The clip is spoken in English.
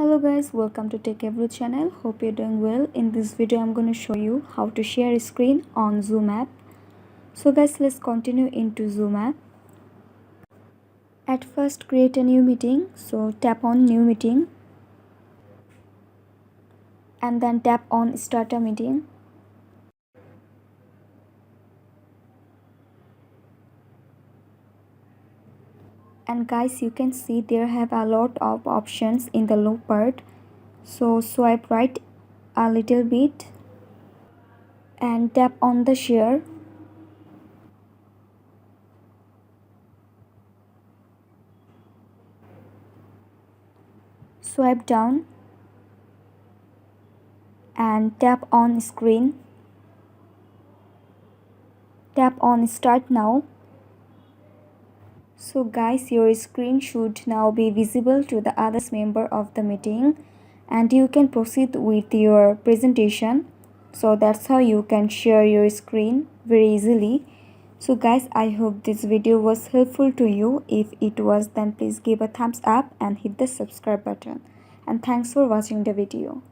Hello guys, welcome to Techavro channel. Hope you're doing well. In this video I'm going to show you how to share a screen on Zoom app. So guys, let's continue into Zoom app. At first create a new meeting. So tap on new meeting and then tap on start a meeting. And guys, you can see there have a lot of options in the low part. So swipe right a little bit and tap on the share. Swipe down and tap on screen. Tap on start now. So guys, your screen should now be visible to the other member of the meeting and you can proceed with your presentation. So that's how you can share your screen very easily. So guys, I hope this video was helpful to you. If it was, then please give a thumbs up and hit the subscribe button. And thanks for watching the video.